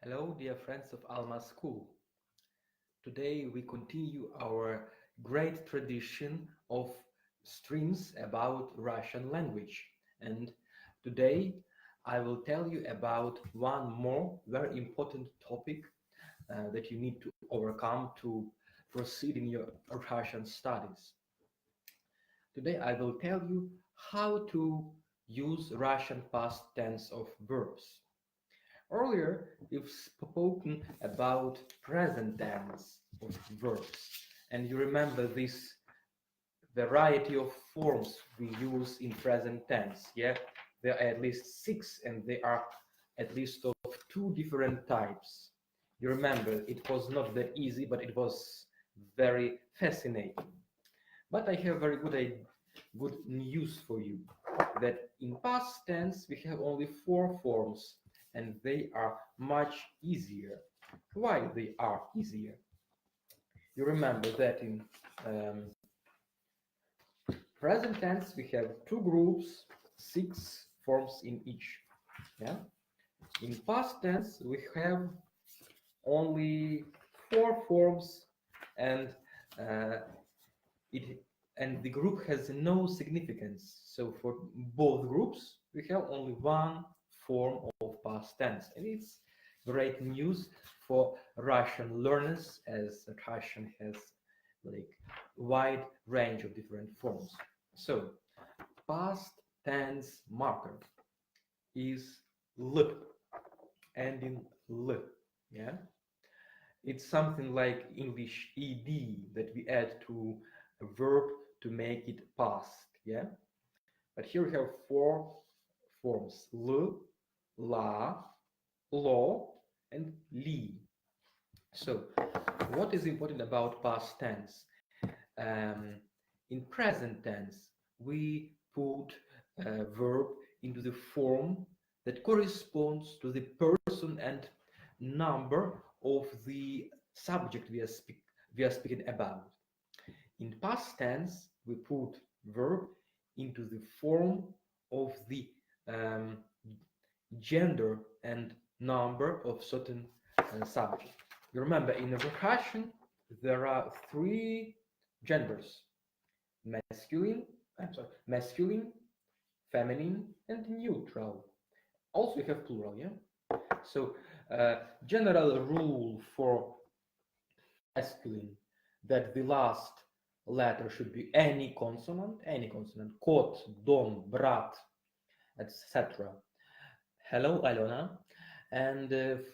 Hello, dear friends of ALMA School. Today we continue our great tradition of streams about Russian language. And today I will tell you about one more very important topic that you need to overcome to proceed in your Russian studies. Today I will tell you how to use Russian past tense of verbs. Earlier, we've spoken about present tense of verbs, and you remember this variety of forms we use in present tense. Yeah, there are at least 6, and they are at least of 2 different types. You remember it was not that easy, but it was very fascinating. But I have very good news for you, that in past tense we have only 4 forms, and they are much easier. Why they are easier? You remember that in present tense we have 2 groups, 6 forms in each. Yeah. In past tense we have only 4 forms, and the group has no significance. So for both groups we have only 1 form of past tense, and it's great news for Russian learners, as Russian has like wide range of different forms. So past tense marker is l, ending l. Yeah, it's something like English ed that we add to a verb to make it past. Yeah, but here we have 4 forms: l, la, lo, and li. So what is important about past tense? In present tense we put a verb into the form that corresponds to the person and number of the subject we are speaking about. In past tense we put verb into the form of the gender and number of certain subject. You remember in Russian there are 3 genders: masculine, feminine, and neutral. Also we have plural. Yeah. So general rule for masculine, that the last letter should be any consonant, kot, dom, brat, etc. Hello, Alona. And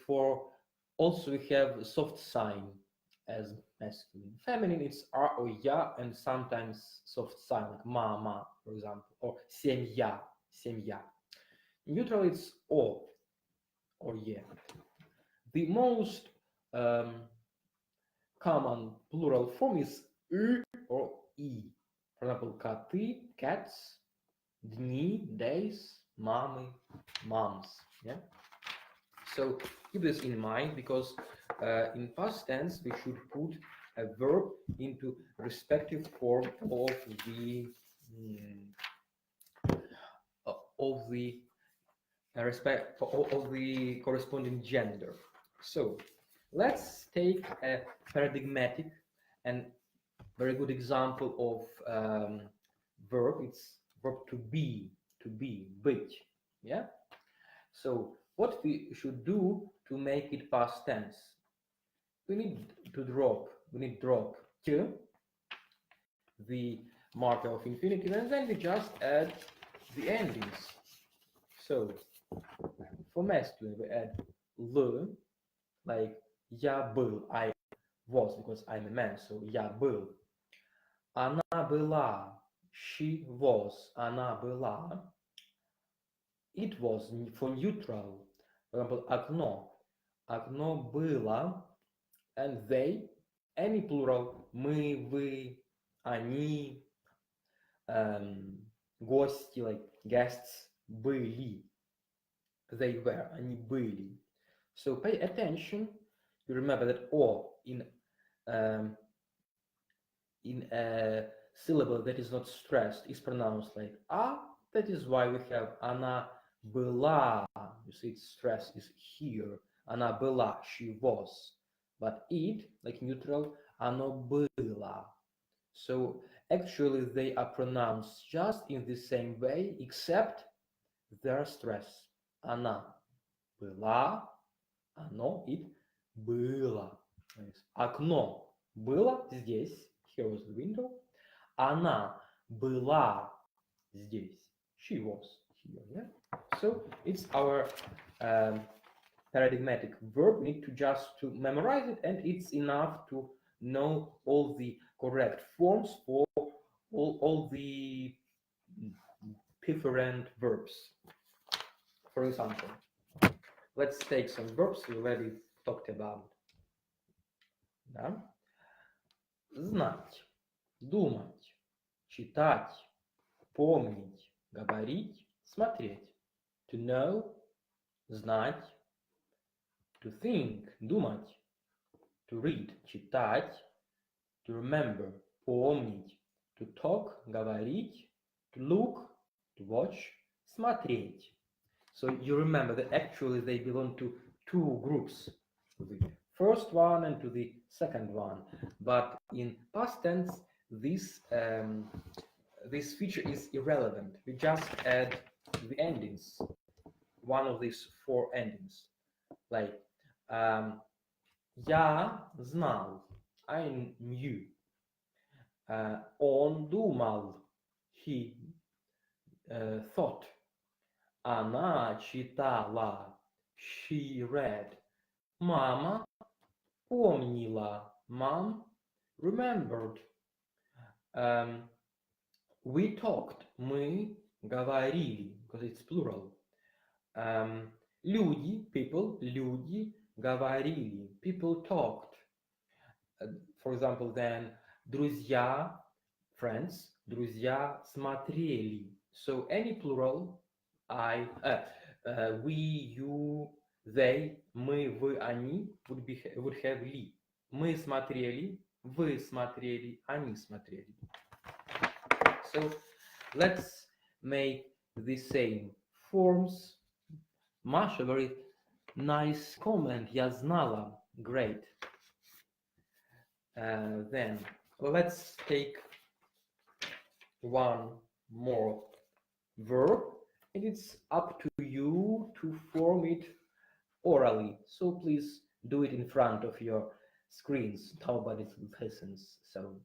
for also we have soft sign as masculine. Feminine it's r or ya, and sometimes soft sign like mama, for example, or семья. Neutral it's o or ye. The most common plural form is y or i. For example, коты, cats, dni, days, mommy, moms. Yeah. So keep this in mind, because in past tense we should put a verb into respective form of the corresponding gender. So let's take a paradigmatic and very good example of verb. It's verb to be, быть. Yeah. So what we should do to make it past tense? We need drop t, the marker of infinitive, and then we just add the endings. So for masculine we add l, like я был, I was, because I'm a man, so я был. Она была, she was, она была. It was for neutral. For example, окно было, and they, any plural, мы, вы, они, гости, like guests, были, they were, они были. So pay attention. You remember that o in a syllable that is not stressed is pronounced like a. That is why we have она была. You see, its stress is here. Она была, she was. But it, like neutral, оно было. So actually they are pronounced just in the same way, except their stress. Она была, оно, it, было. Окно было здесь, here was the window. Она была здесь, she was here, yeah? So it's our paradigmatic verb. We need to just to memorize it, and it's enough to know all the correct forms for all the different verbs. For example, let's take some verbs we already talked about. Да? Знать, думать, читать, помнить, говорить, смотреть. To know, знать, to think, думать, to read, читать, to remember, помнить, to talk, говорить, to look, to watch, смотреть. So you remember that actually they belong to two groups, to the first one and to the second one. But in past tense, this feature is irrelevant. We just add the endings, one of these four endings. Like, я знал, I knew. Он думал, he thought. Она читала, she read. Мама помнила, mom remembered. We talked, мы говорили, because it's plural. Люди, people, люди говорили, people talked. For example, then, друзья, friends, друзья смотрели. So any plural, we, you, they, мы, вы, они would have li. Мы смотрели, вы смотрели, они смотрели. So let's make the same forms. Masha, very nice comment. Я знала. Great. Then let's take one more verb, and it's up to you to form it orally. So please do it in front of your screens. Nobody listens. So.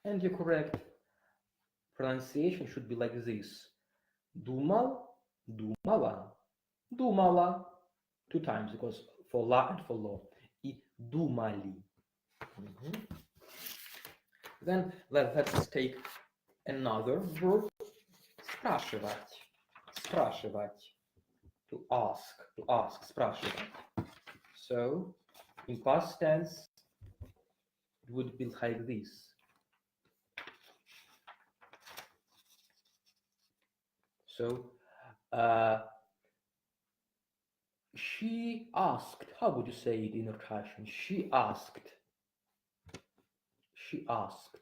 And your correct pronunciation should be like this. Думал, думала, думала. Two times, because for la and for lo. И думали. Then let's take another verb. Спрашивать. Спрашивать. To ask, спрашивать. So, in past tense, it would be like this. So, she asked. How would you say it in Russian? She asked. She asked.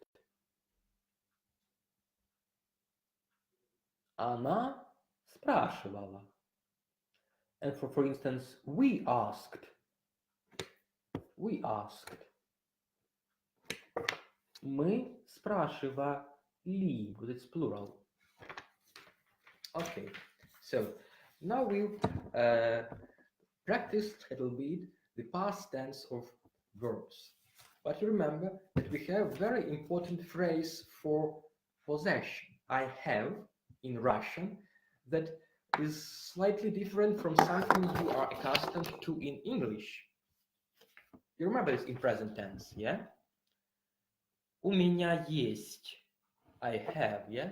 Она спрашивала. And for instance, we asked. We asked. Мы спрашивали, because it's plural. Okay, so now we've practiced a little bit the past tense of verbs. But remember that we have very important phrase for possession. I have in Russian that is slightly different from something you are accustomed to in English. You remember this in present tense, yeah? У меня есть. I have, yeah?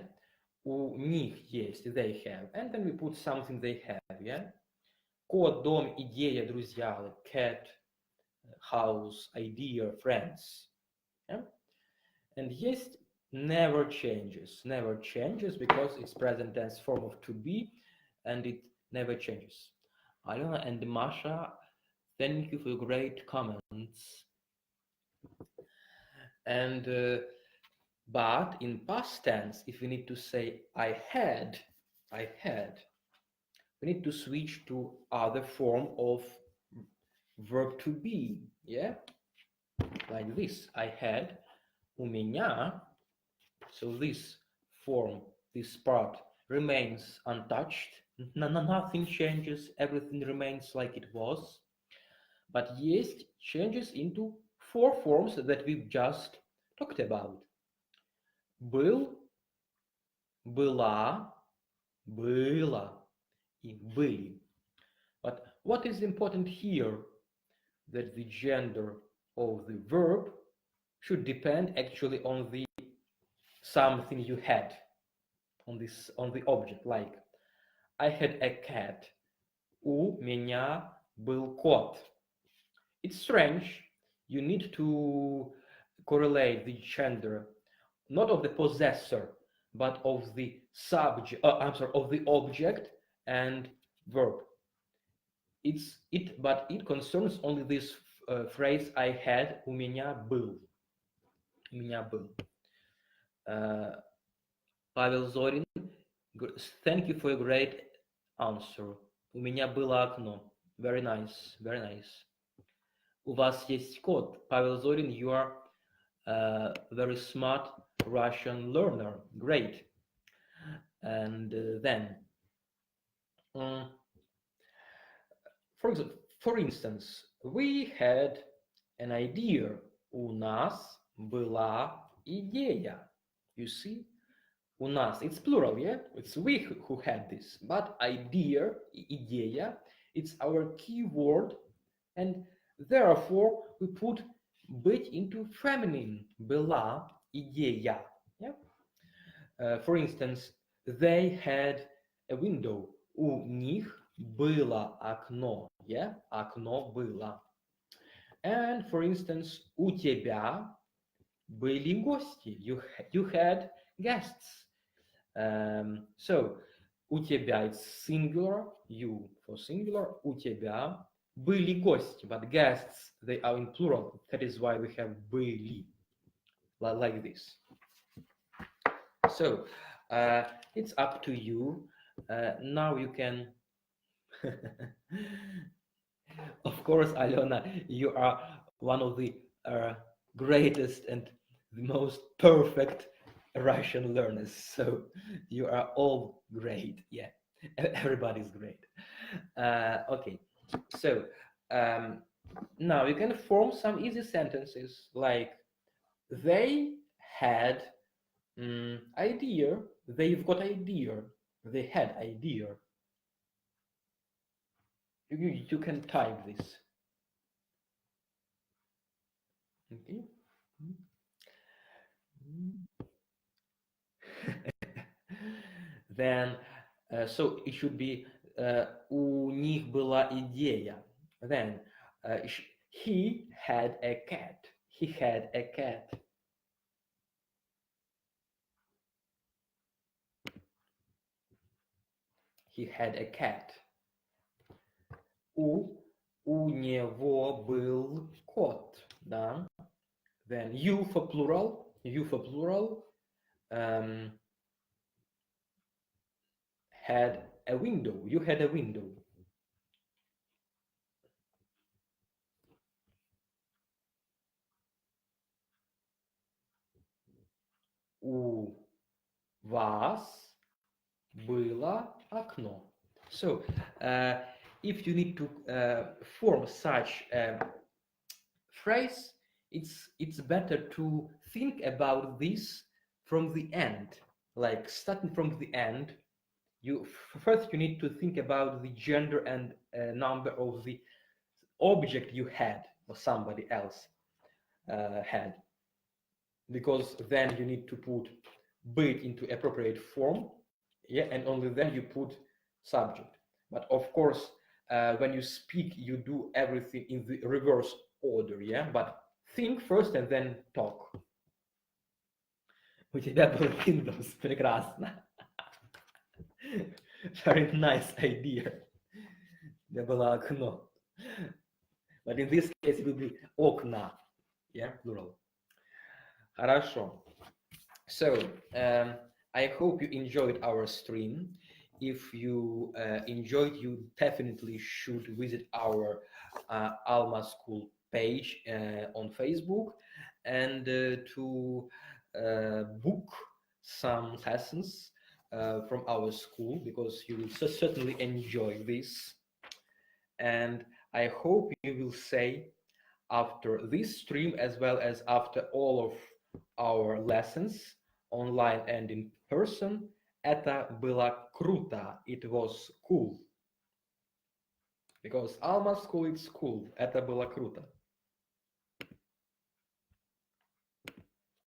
У них есть, they have. And then we put something they have, yeah? Кот, дом, идея, друзья, like cat, house, idea, friends. Yeah? And есть never changes because it's present tense form of to be and it never changes. Alena and Masha, thank you for your great comments. And But in past tense, if we need to say I had, we need to switch to other form of verb to be, yeah? Like this, I had, у меня. So this form, this part remains untouched. Nothing changes, everything remains like it was. But есть changes into four forms that we've just talked about. Был, была, было, и были. But what is important here? That the gender of the verb should depend actually on the something you had, on the object. Like I had a cat. У меня был кот. It's strange. You need to correlate the gender, not of the possessor, but of the subject. Of the object and verb. But it concerns only this phrase I had. У меня был. У меня был. Pavel Zorin, thank you for a great answer. У меня было окно. Very nice, very nice. У вас есть кот. Pavel Zorin, you are a very smart Russian learner. Great. And then, for instance, we had an idea. У нас была идея. You see? У нас, it's plural, yeah? It's we who had this. But idea, идея, it's our key word, and therefore we put быть into feminine. Была идея. Yeah? For instance, they had a window. У них было окно. Yeah? Окно было. And for instance, у тебя были гости. You had guests. So, у тебя it's singular, you for singular, у тебя были гости, but guests, they are in plural. That is why we have были, like this. So, it's up to you. Now you can, of course, Alena, you are one of the greatest and the most perfect Russian learners, so you are all great. Yeah, everybody's great. Okay, so now you can form some easy sentences like they had idea, they've got idea, they had idea. You can type this. Okay. Then, so it should be у них была идея. Then, he had a cat. He had a cat. He had a cat. У него был кот. Да? Then, you for plural. Had a window. You had a window. У вас было окно. So, if you need to form such a phrase, it's better to think about this from the end. Like starting from the end, first you need to think about the gender and number of the object you had or somebody else had, because then you need to put быть into appropriate form, yeah, and only then you put subject. But of course, when you speak, you do everything in the reverse order, yeah. But think first and then talk. У тебя был Windows, прекрасно. Very nice idea. У тебя было окно. But in this case it will be окна, yeah, plural. Хорошо. So, I hope you enjoyed our stream. If you enjoyed, you definitely should visit our ALMA School page on Facebook and to book some lessons from our school, because you will certainly enjoy this. And I hope you will say after this stream, as well as after all of our lessons online and in person, это было круто, it was cool. Because Alma School, it's cool, это было круто.